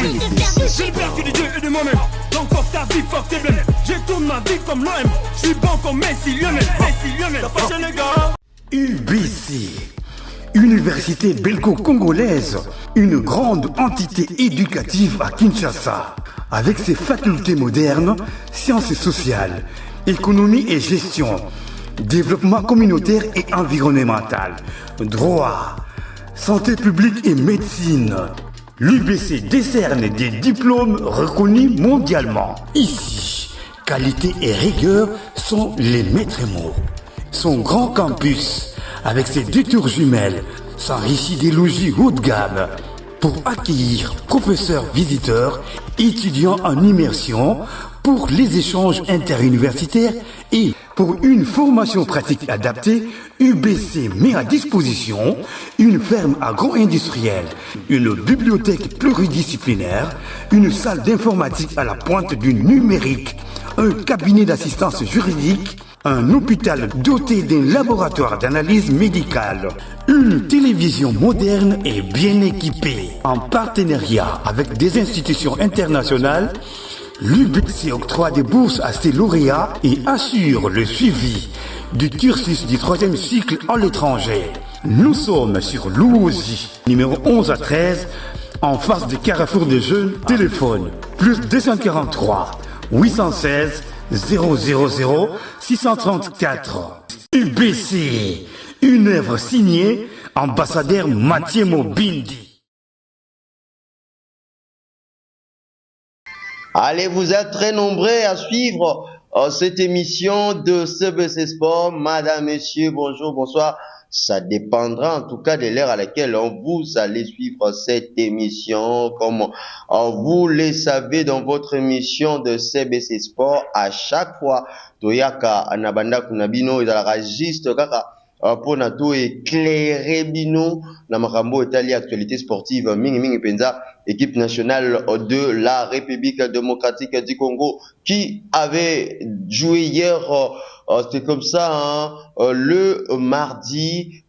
J'ai le père que de Dieu et de moi-même. Donc fuck ta vie, fuck tes blèmes. Je tourne ma vie comme l'OM. Je suis bon comme Messi, Lionel. T'as fâché les gars. UBC, Université belgo-congolaise, une grande entité éducative à Kinshasa, avec ses facultés modernes, sciences sociales, économie et gestion, développement communautaire et environnemental, droit, santé publique et médecine. L'UBC décerne des diplômes reconnus mondialement. Ici, qualité et rigueur sont les maîtres mots. Son grand campus, avec ses 2 tours jumelles, s'enrichit des logis haut de gamme pour accueillir professeurs visiteurs, étudiants en immersion, pour les échanges interuniversitaires et pour une formation pratique adaptée. UBC met à disposition une ferme agro-industrielle, une bibliothèque pluridisciplinaire, une salle d'informatique à la pointe du numérique, un cabinet d'assistance juridique, un hôpital doté d'un laboratoire d'analyse médicale, une télévision moderne et bien équipée. En partenariat avec des institutions internationales, l'UBC octroie des bourses à ses lauréats et assure le suivi du cursus du 3e cycle à l'étranger. Nous sommes sur Louosi, numéro 11 à 13, en face du Carrefour des Jeunes. Téléphone plus 243 816 000 634. UBC, une œuvre signée ambassadeur Mathieu Mobindi. Allez, vous êtes très nombreux à suivre cette émission de CBC Sport. Madame, messieurs, bonjour, bonsoir. Ça dépendra en tout cas de l'heure à laquelle vous allez suivre cette émission. Comme vous le savez, dans votre émission de CBC Sport, à chaque fois, Toyaka Anabanda Kunabino, il a juste kaka pour na tout éclairer bino na makambo etali actualité sportive mingi penza équipe nationale de la République démocratique du Congo qui avait joué hier. C'était comme ça, hein, le mardi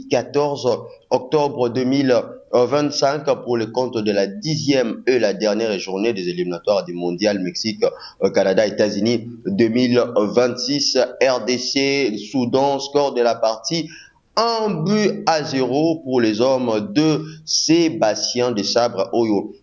14 octobre 2025 pour le compte de la 10e et la dernière journée des éliminatoires du Mondial Mexique, Canada, États-Unis 2026. RDC, Soudan, score de la partie 1-0 pour les hommes de Sébastien Desabre Oyo.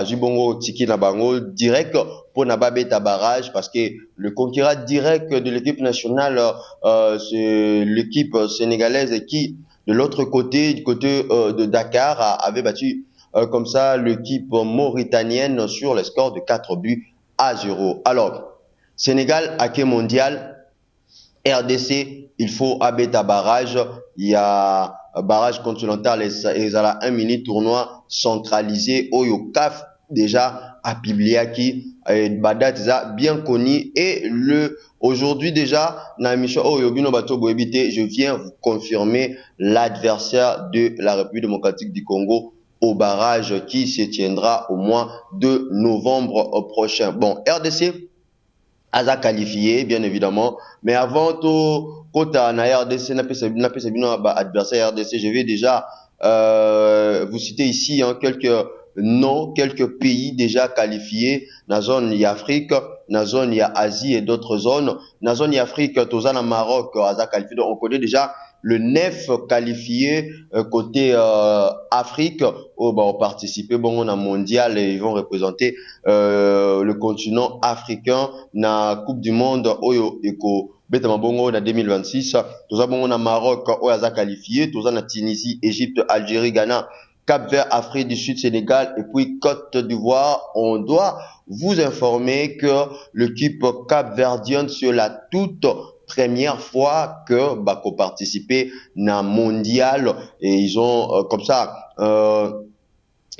Jibongo Tiki na bango direct pour Nababeta barrage parce que le concurrent direct de l'équipe nationale, c'est l'équipe sénégalaise qui, de l'autre côté, du côté de Dakar, avait battu comme ça l'équipe mauritanienne sur le score de 4-0. Alors, Sénégal, hockey mondial, RDC, il faut abeta barrage. Il y a barrage continental et ça un mini tournoi centralisé au CAF déjà à Pibliaki et Badat bien connu et aujourd'hui déjà dans l'émission je viens vous confirmer l'adversaire de la République démocratique du Congo au barrage qui se tiendra au mois de novembre prochain. Bon, RDC Aza qualifié, bien évidemment. Mais avant tout, quand on a RDC, adversaire RDC, je vais déjà vous citer ici quelques noms, quelques pays déjà qualifiés. Dans la zone il y a Afrique, dans la zone il y a Asie et d'autres zones. Dans la zone il y a Afrique, Tozana Maroc, Aza qualifié. Donc on connaît déjà le 9 qualifié côté Afrique ont participé on a mondial et ils vont représenter le continent africain na Coupe du monde oyo eko betama bongo na 2026. Toza bongo na Maroc oyo aza qualifié, toza na Tunisie, Égypte, Algérie, Ghana, Cap-Vert, Afrique du Sud, Sénégal et puis Côte d'Ivoire. On doit vous informer que l'équipe cap-verdienne sur la toute première fois que Bako participé na mondial et ils ont comme ça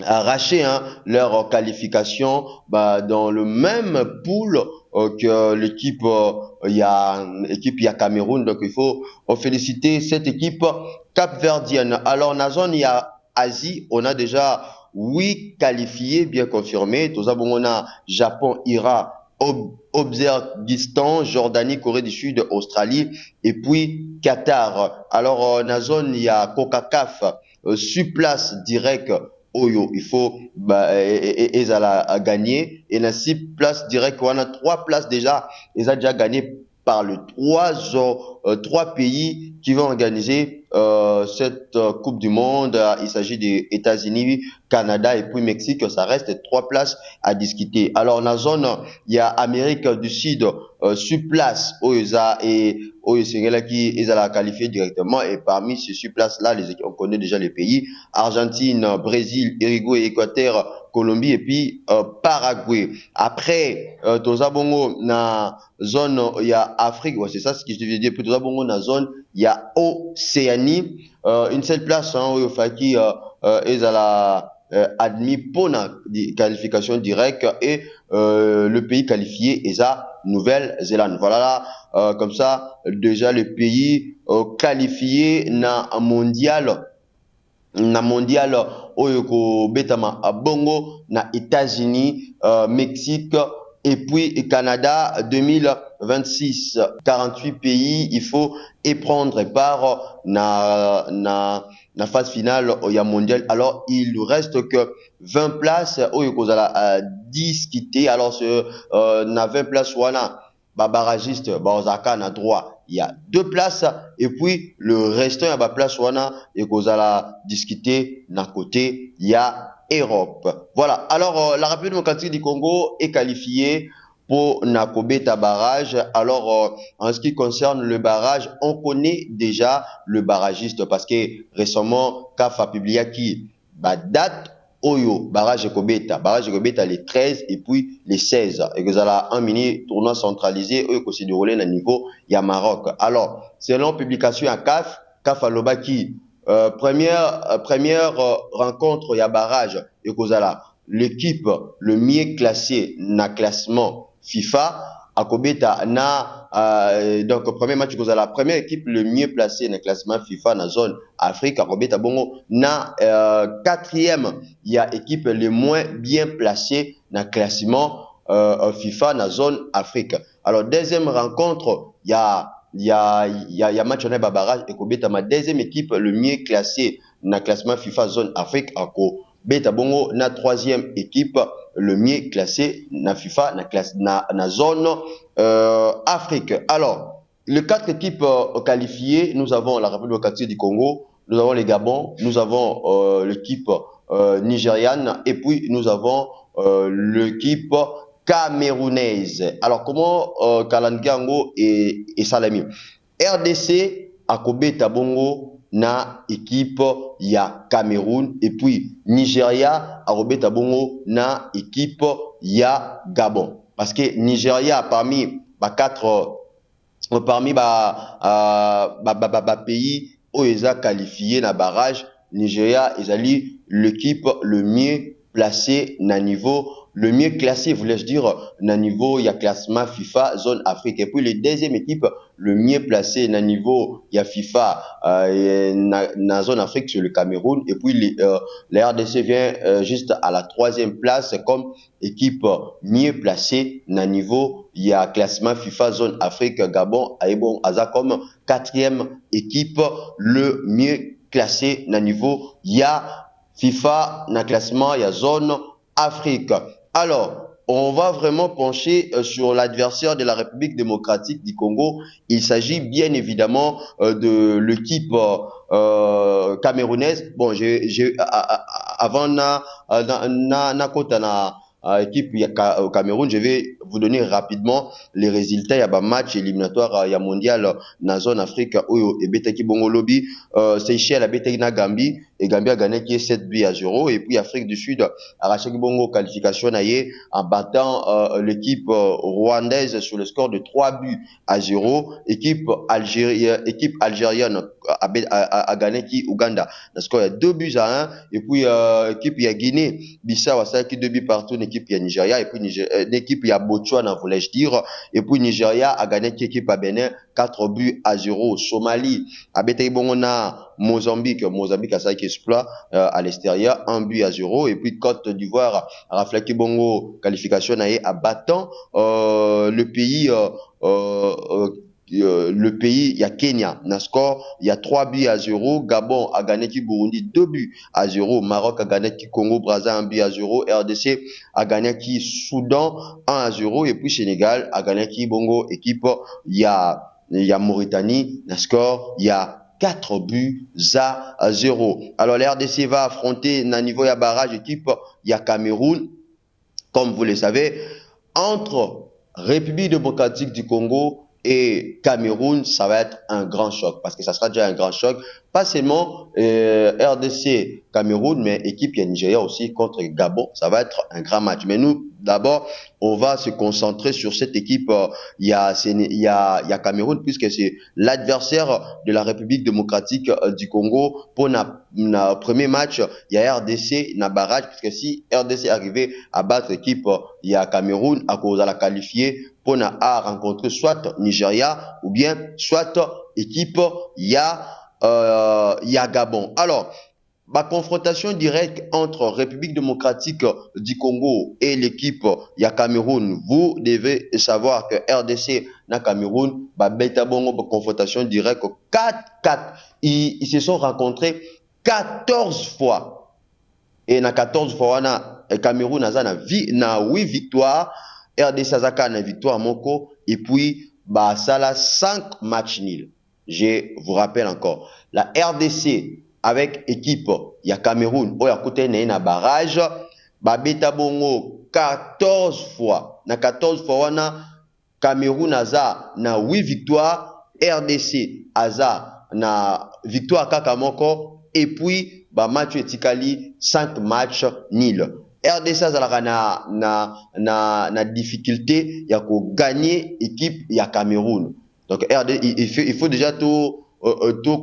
arraché leur qualification dans le même pool que l'équipe il y a Cameroun. Donc il faut féliciter cette équipe cap-verdienne. Alors na zone il y a Asie, on a déjà 8 qualifiés bien confirmés. Tout ça bon, on a Japon, Iran, Ouzbékistan, Jordanie, Corée du Sud, Australie et puis Qatar. Alors, dans la zone, il y a CONCACAF sur place direct Oyo, il faut ezala gagner et na 6 places direct on a 3 places déjà ils ont déjà gagné par le trois pays qui vont organiser cette Coupe du Monde. Il s'agit des États-Unis, Canada et puis Mexique. Ça reste 3 places à discuter. Alors, dans la zone, il y a Amérique du Sud sur place où ils qui ont qualifié directement. Et parmi ces sur places là, on connaît déjà les pays Argentine, Brésil, Uruguay, Équateur, Colombie et puis Paraguay. Après, Tozabongo na zone il y a Afrique, ouais, c'est ça ce que je devais dire. Puis Tozabongo na zone il y a Océanie, une seule place hein, où il faut qui est à la admis pour la qualification directe et le pays qualifié est à Nouvelle-Zélande. Voilà là, comme ça déjà le pays qualifié na mondial oyo ko betama à Bongo na États-Unis, Mexique et puis Canada 2026. 48 pays, il faut y prendre part na phase finale au mondial. Alors il ne reste que 20 places oyo ko zala discuter. Alors na 20 places wana ba barragiste ba ozaka na droit il y a 2 places et puis le restant il y a ba place wana et kozala discuter na côté il y a Europe. Voilà. Alors la République démocratique du Congo est qualifiée pour Nakobeta barrage. Alors en ce qui concerne le barrage, on connaît déjà le barragiste parce que récemment CAF a publié qui date Oyo, barrage Kobeta les 13 et puis les 16. Et que ça a un mini tournoi centralisé, eux, qui s'est déroulé à niveau, il y a Maroc. Alors, selon publication à CAF a l'obaki, première rencontre, il y a barrage, et que ça l'équipe le mieux classé na classement FIFA, à Kobeta donc premier match que la première équipe le mieux placée dans le classement FIFA dans la zone Afrique à Kobeta bongo na quatrième il y a équipe le moins bien placée dans le classement FIFA dans la zone Afrique. Alors deuxième rencontre il y a match en barrage et Kobeta ma deuxième équipe le mieux classée dans le classement FIFA zone Afrique à Kobeta bongo na troisième équipe le mieux classé na FIFA na zone Afrique. Alors, les 4 équipes qualifiées, nous avons la République démocratique du Congo, nous avons les Gabon, nous avons l'équipe nigériane et puis nous avons l'équipe camerounaise. Alors, comment Kalangango et Salami RDC a Kobeta Bongo na équipe ya Cameroun et puis Nigeria a Robeta Bongo na équipe ya Gabon parce que Nigeria parmi pays où ils ont qualifié na barrage Nigeria ezali l'équipe le mieux placé na niveau le mieux classé, voulais-je dire, na niveau, il y a classement FIFA, zone Afrique. Et puis, les deuxième équipe, le mieux placé na niveau, il y a FIFA, na zone Afrique sur le Cameroun. Et puis, la RDC vient juste à la troisième place comme équipe mieux placée na niveau, il y a classement FIFA, zone Afrique, Gabon, Aïbon, Aza comme quatrième équipe, le mieux classé na niveau, il y a FIFA, na classement, il y a zone Afrique. Alors, on va vraiment pencher sur l'adversaire de la République démocratique du Congo. Il s'agit bien évidemment de l'équipe camerounaise. Bon, avant équipe au Cameroun, je vais vous donner rapidement les résultats. Il y a un match éliminatoire, il y a mondial dans la zone Afrique où et Betaki Bongo Lobby, Seychelles a Betaki na Gambie et Gambie a gagné qui est 7 buts à 0 et puis Afrique du Sud a arraché Bongo qualification en battant l'équipe rwandaise sur le score de 3 buts à 0. Équipe algérienne a gagné qui Ouganda. Le score est 2 buts à 1 et puis équipe il y a Guinée Bissau a qui 2 buts partout. Équipe il y a Nigeria et puis l'équipe il y a Botswana voulais-je dire et puis Nigeria a gagné qui équipe à Bénin 4 buts à 0. Somalie a Betaki Bongo na Mozambique a ça qui exploit à l'extérieur 1 but à 0 et puis Côte d'Ivoire a Raflaki Bongo qualification à battant le pays le pays, il y a Kenya, na score, il y a 3 buts à 0, Gabon a gagné qui Burundi 2 buts à 0, Maroc a gagné qui Congo Brazza 1 but à 0, RDC a gagné qui Soudan 1 à 0, et puis Sénégal a gagné qui Bongo équipe, il y a Mauritanie, na score, il y a 4 buts à 0. Alors la RDC va affronter na niveau ya barrage équipe, il y a Cameroun, comme vous le savez, entre République démocratique du Congo et Cameroun, ça va être un grand choc, parce que ça sera déjà un grand choc, pas seulement RDC Cameroun, mais équipe il y a Nigeria aussi contre Gabon, ça va être un grand match. Mais nous, d'abord, on va se concentrer sur cette équipe, il y a Cameroun, puisque c'est l'adversaire de la République démocratique du Congo. Pour le premier match, il y a RDC, na barrage, puisque si RDC arrivait à battre l'équipe, il y a Cameroun, à cause de la qualifier, pour à rencontrer soit Nigeria, ou bien soit équipe, il y a Gabon. Alors, ma confrontation directe entre République démocratique du Congo et l'équipe ya Cameroun, vous devez savoir que RDC na Cameroun, beta bongo confrontation directe 4-4. Ils se sont rencontrés 14 fois. Et na 14 fois, Cameroun na 8 victoires, RDC a na victoire moko, et puis sala 5 matchs nuls. Je vous rappelle encore, la RDC avec équipe, il y a Cameroun, il y a côté na barrage, beta bongo 14 fois. Na 14 fois, Cameroun aza na 8 victoires, RDC aza na victoire kakamoko, et puis match etikali 5 matchs nuls. RDC azalaka na difficulté ya ko gagner équipe ya Cameroun. Donc il faut déjà tout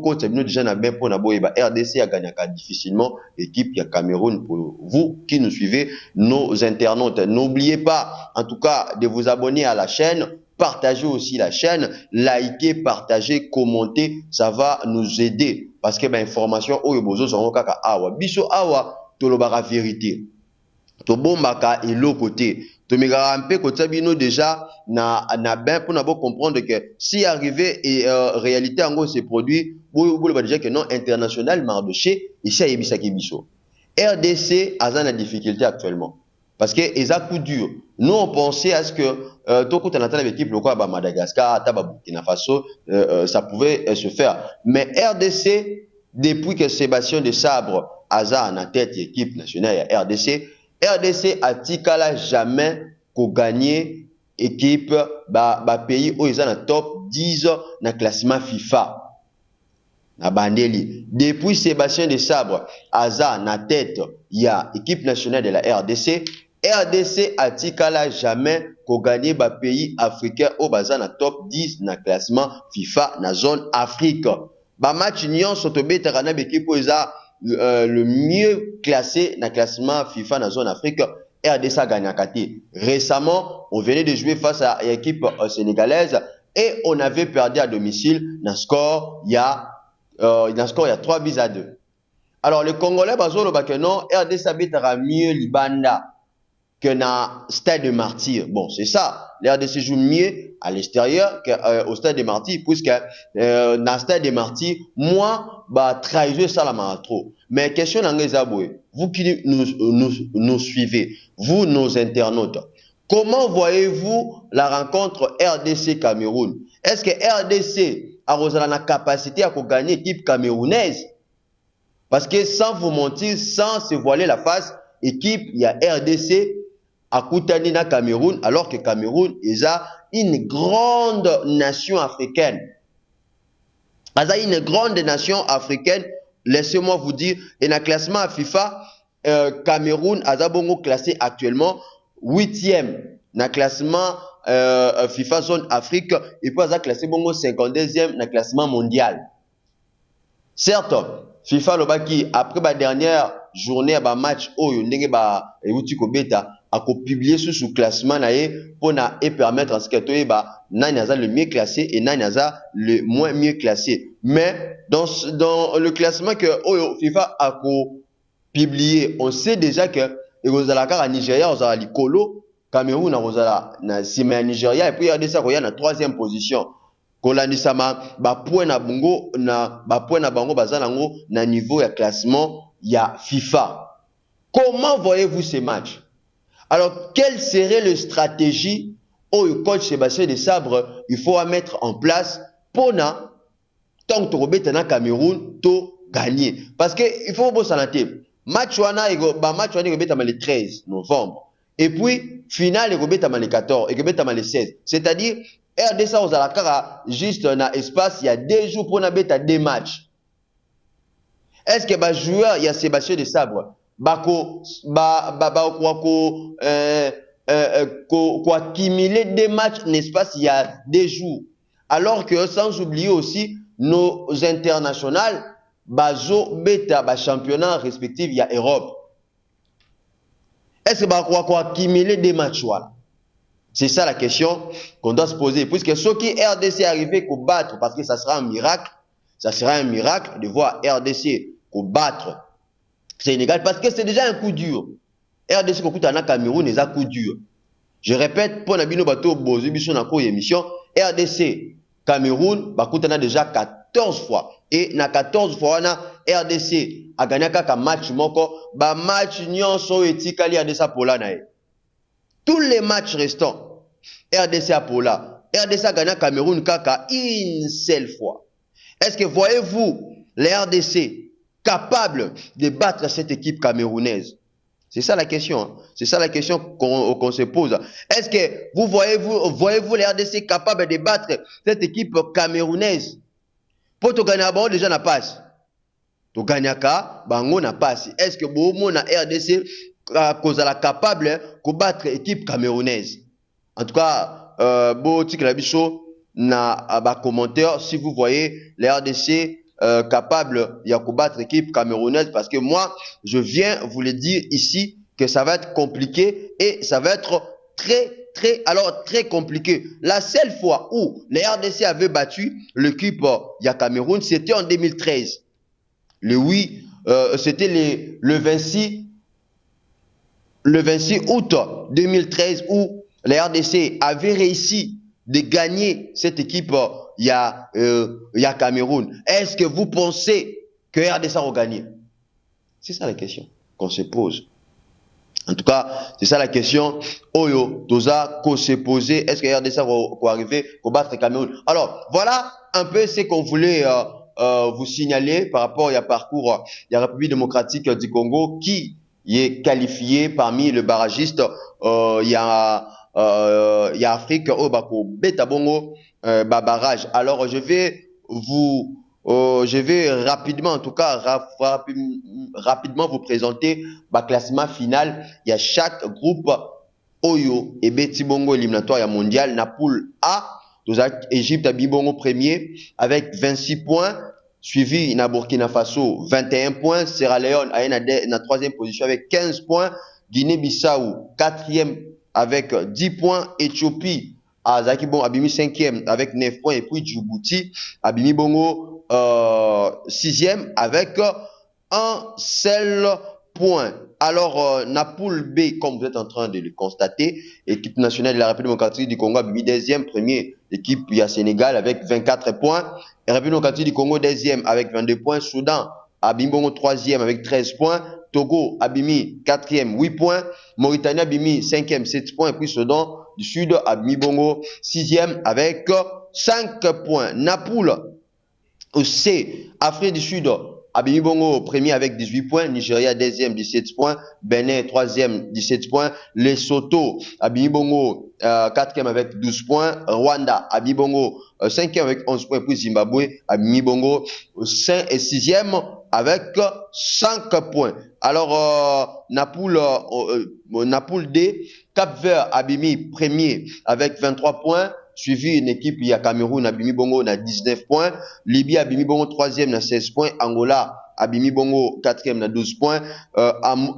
côté déjà na bien pour na boyeba RDC a gagné difficilement équipe ya Cameroun. Pour vous qui nous suivez, nos internautes, n'oubliez pas en tout cas de vous abonner à la chaîne, partagez aussi la chaîne, likez, partagez, commentez, ça va nous aider parce que information oyo bozo zongo kaka awa biso awa tolobaka vérité. To bombaka et l'autre côté. To megara un peu côté bino déjà na ben pour na comprendre que si arrivé et réalité en gros ces produits vous le déjà que non international marché ici à Yebisa Kibiso. RDC a une difficulté actuellement parce que ils a coup dur. Nous on pensait à ce que tout coup avec l'équipe le quoi Madagascar, Taba Burkina Faso ça pouvait se faire. Mais RDC depuis que Sébastien de Sabre a en tête l'équipe nationale RDC a tikala jamais qu'on gagner équipe pays où ils sont dans top 10 dans le classement FIFA. Na bandeli. Depuis Sébastien de Sabre, Aza na tête, il y a équipe nationale de la RDC. RDC a tikala jamais qu'on gagner pays africain au bazar na top 10 dans le classement FIFA na zone Afrique. Match union sotobé tarana équipe où ils ont le mieux classé dans le classement FIFA dans la zone Afrique, RDC a gagné à Kati. Récemment, on venait de jouer face à l'équipe sénégalaise et on avait perdu à domicile. Dans le score, il y a 3 buts à 2. Alors, le Congolais, non, RDC a mieux Libanda que dans le stade de Martyrs. Bon, c'est ça. L'RDC joue mieux à l'extérieur qu'au stade de Martyrs, puisque dans le stade de Martyrs, moi, trahir ça la trop. Mais question d'Angezaboué, vous qui nous suivez, vous, nos internautes, comment voyez-vous la rencontre RDC-Cameroun? Est-ce que RDC a la capacité à gagner l'équipe camerounaise? Parce que sans vous mentir, sans se voiler la face, équipe, il y a RDC à Koutanina Cameroun, alors que Cameroun est une grande nation africaine. Une grande nation africaine, laissez-moi vous dire, et dans le classement à FIFA, Cameroun a bongo classé actuellement 8e dans le classement FIFA zone Afrique, et puis a classé bongo 52e dans le classement mondial. Certes, FIFA Lobaki, après la dernière journée, à match, a publié sous classement pour permettre à ce que le mieux classé et le moins mieux classé. Mais dans le classement que FIFA a publié, on sait déjà que à Nigeria, on a Likolo, Cameroun, on a Nigeria, et puis RDC a la 3e position. kolandisama ba point na bango bazalango na niveau ya classement ya FIFA. Comment voyez-vous ces matchs? Alors, quelle serait la stratégie où le coach Sébastien Desabre il faut mettre en place pour na tant que Robert na Cameroun to gagner? Parce que il faut vous santé. Match wana le 13 novembre. Et puis finale le 14 et le 16. C'est-à-dire RDC aux Alakara juste un espace il y a 2 jours pour na beta 2 matchs. Est-ce que joueur il y a Sébastien Desabre accumuler 2 matchs en espace il y a 2 jours, alors que sans oublier aussi nos internationales bazo beta championnat respectif il y a Europe. Est-ce que accumuler 2 matchs voilà? C'est ça la question qu'on doit se poser, puisque ceux qui RDC arrivé à battre, parce que ça sera un miracle de voir RDC battre Sénégal, parce que c'est déjà un coup dur. RDC Kokutana Cameroun est un coup dur. Je répète, pour Nabino Bato Bozo Biso na ko émission, RDC Cameroun bakutana déjà 14 fois. Et na 14 fois na RDC a gagné kaka match moko, ba match nyonso etikali RDC Pola na. Tous les matchs restants, RDC a Pola. RDC a gagné Cameroun kaka une seule fois. Est-ce que voyez-vous les RDC capable de battre cette équipe camerounaise? C'est ça la question. Hein. C'est ça la question qu'on se pose. Est-ce que voyez-vous les RDC capables de battre cette équipe camerounaise? Pour te gagner bon déjà na passe. To gagnaka bango na passe. Est-ce que bomo na RDC kozala capable de battre l'équipe camerounaise? En tout cas, bo tikela biso na ba commentaire si vous voyez les RDC capable de combattre l'équipe camerounaise, parce que moi je viens vous le dire ici que ça va être compliqué et ça va être très compliqué. La seule fois où les RDC avaient battu l'équipe Cameroun, c'était en 2013. C'était le 26 août 2013 où les RDC avaient réussi de gagner cette équipe il y a Cameroun. Est-ce que vous pensez que RDC va gagner? C'est ça la question qu'on se pose. En tout cas, c'est ça la question. Oyo, Toza, qu'on s'est posé. Est-ce que RDC va arriver à battre Cameroun? Alors, voilà un peu ce qu'on voulait vous signaler par rapport au parcours de la République démocratique du Congo qui est qualifié parmi les barragistes. Il y a Afrique au Bako Beta Bongo barrage. Alors je vais rapidement, en tout cas rapidement vous présenter le classement final. Il y a chaque groupe Oyo et Beti Bongo éliminatoire mondial. Na poule A, Égypte a Bibongo premier avec 26 points. Suivi na Burkina Faso 21 points. Sierra Leone a na troisième position avec 15 points. Guinée-Bissau quatrième avec 10 points. Éthiopie Azaki Bon Abimi 5e avec 9 points. Et puis Djibouti Abimi Bongo 6e avec un seul point. Alors na poule B, comme vous êtes en train de le constater, équipe nationale de la République démocratique du Congo Abimi 2e, premier équipe il y a Sénégal avec 24 points. République démocratique du Congo 2e avec 22 points. Soudan Abimi Bongo 3e avec 13 points. Togo Abimi 4e 8 points. Mauritanie Abimi 5e 7 points. Et puis Soudan du Sud Abimi Bongo 6e avec 5 points. Napoule C, Afrique du Sud Abimi Bongo premier avec 18 points. Nigeria 2e 17 points. Benin 3e 17 points. Lesotho Abimi Bongo 4e avec 12 points. Rwanda Abimi Bongo 5e avec 11 points. Puis Zimbabwe Abimi Bongo 5 et 6e avec 5 points. Alors Napoule D, Cap-Vert Abimi premier avec 23 points. Suivi une équipe, il y a Cameroun, Abimi Bongo, na 19 points. Libye, Abimi Bongo, 3e, na 16 points. Angola, Abimi Bongo, 4e, na 12 points.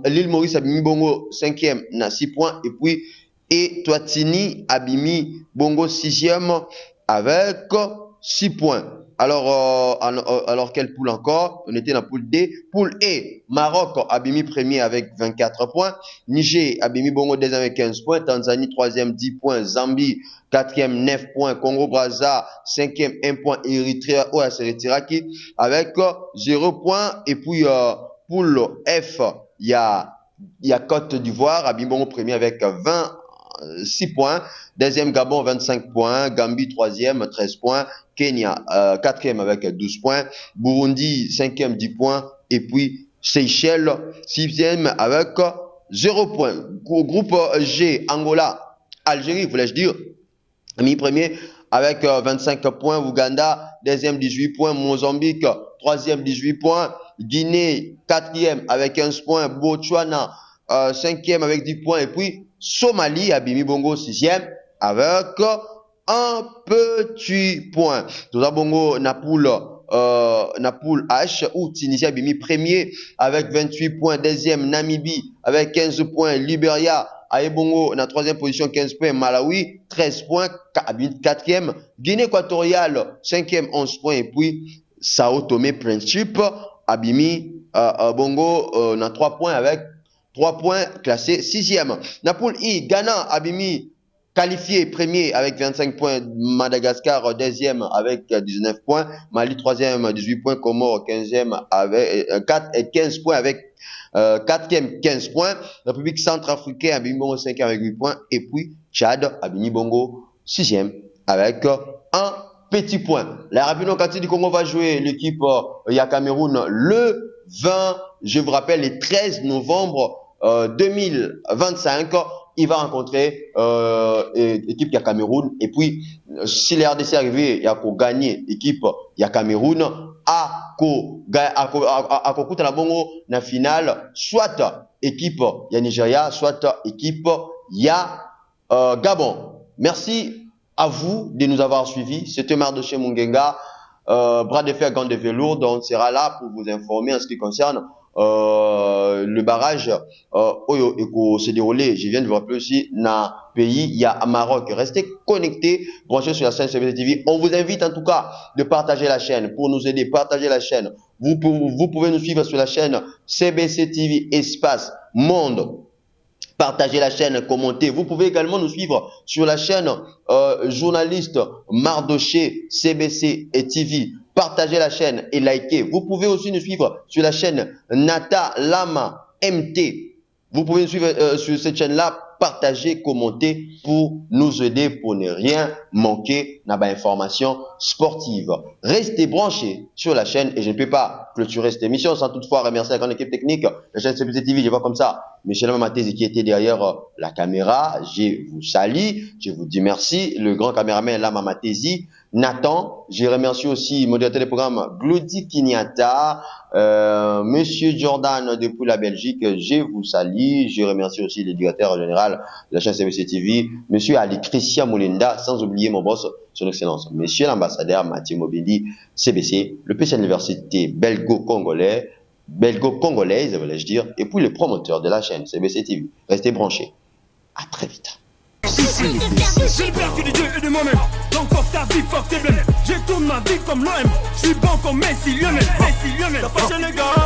L'île Maurice, Abimi Bongo, 5e, na 6 points. Et puis, Eswatini, Abimi Bongo, 6e, avec 6 points. Alors quelle poule encore? On était dans la poule D. Poule E, Maroc a mis premier avec 24 points. Niger a mis Bongo deuxième avec 15 points. Tanzanie troisième 10 points. Zambie quatrième 9 points. Congo Brazza cinquième 1 point. Érythrée Tiraki avec 0 points. Et puis poule F, il y a Côte d'Ivoire a mis Bongo premier avec 26 points. Deuxième Gabon 25 points. Gambie troisième 13 points. Kenya, quatrième avec 12 points. Burundi, cinquième, 10 points. Et puis, Seychelles, sixième avec 0 points. Groupe G, Angola, Algérie, voulais-je dire, mis premier avec 25 points. Ouganda, deuxième, 18 points. Mozambique, troisième, 18 points. Guinée, quatrième avec 15 points. Botswana, cinquième avec 10 points. Et puis, Somalie, Abimi Bongo, sixième avec un petit point. Tout ça, Bongo, Napoule H, où Tunisia a mis premier avec 28 points. Deuxième, Namibie avec 15 points. Libéria, Aebongo, na troisième position, 15 points. Malawi, 13 points. Quatrième. Guinée équatoriale, cinquième, 11 points. Et puis, Sao Tomé Principe, Abimi, Bongo, na 3 points avec 3 points, classé sixième. Napoule I, Ghana, Abimi, qualifié premier avec 25 points. Madagascar deuxième avec 19 points. Mali troisième 18 points. Comores 15e avec 15 points avec quatrième 15 points. République centrafricaine Abimi Bongo 5e avec 8 points. Et puis Tchad Abimi Bongo 6e avec un petit point. La République du Congo va jouer l'équipe Cameroun le 20, je vous rappelle, le 13 novembre 2025. Il va rencontrer l'équipe Cameroun. Et puis, si les RDC arrivé, il y a qu'à gagner l'équipe Cameroun, à côté la bongo na finale, soit équipe Nigeria, soit équipe Gabon. Merci à vous de nous avoir suivis. C'était Mardoché Mungenga, bras de fer, gants de velours. Donc, on sera là pour vous informer en ce qui concerne le barrage s'est déroulé, je viens de vous rappeler aussi, dans le pays, il y a un Maroc. Restez connectés, branchez sur la chaîne CBC TV. On vous invite en tout cas de partager la chaîne pour nous aider. Partagez la chaîne. Vous pouvez nous suivre sur la chaîne CBC TV Espace Monde. Partagez la chaîne, commentez. Vous pouvez également nous suivre sur la chaîne journaliste Mardoché CBC et TV. Partagez la chaîne et likez. Vous pouvez aussi nous suivre sur la chaîne Nata Lama MT. Vous pouvez nous suivre sur cette chaîne-là. Partagez, commentez pour nous aider pour ne rien manquer dans l'information sportive. Restez branchés sur la chaîne et je ne peux pas clôturer cette émission sans toutefois remercier la grande équipe technique, la chaîne CBC TV. Je vois comme ça Michel Mamatezi qui était derrière la caméra. Je vous salue, je vous dis merci. Le grand caméraman Lama Matezi. Nathan, je remercie aussi modérateur des programmes Glody Kinyata, Monsieur Jordan depuis la Belgique, je vous salue. Je remercie aussi le directeur général de la chaîne CBC TV, Monsieur Ali Christian Moulinda, sans oublier mon boss, son excellence, Monsieur l'ambassadeur Mathieu Mobili, CBC, le PC Université belgo-congolaise, voulais-je dire, et puis le promoteur de la chaîne CBC TV. Restez branchés. À très vite. J'ai perdu de Dieu et de moi-même. Donc fuck ta vie, fuck tes blèmes. Je tourne ma vie comme l'OM. Je suis bon comme Messi, Lionel. T'as fâché les gars.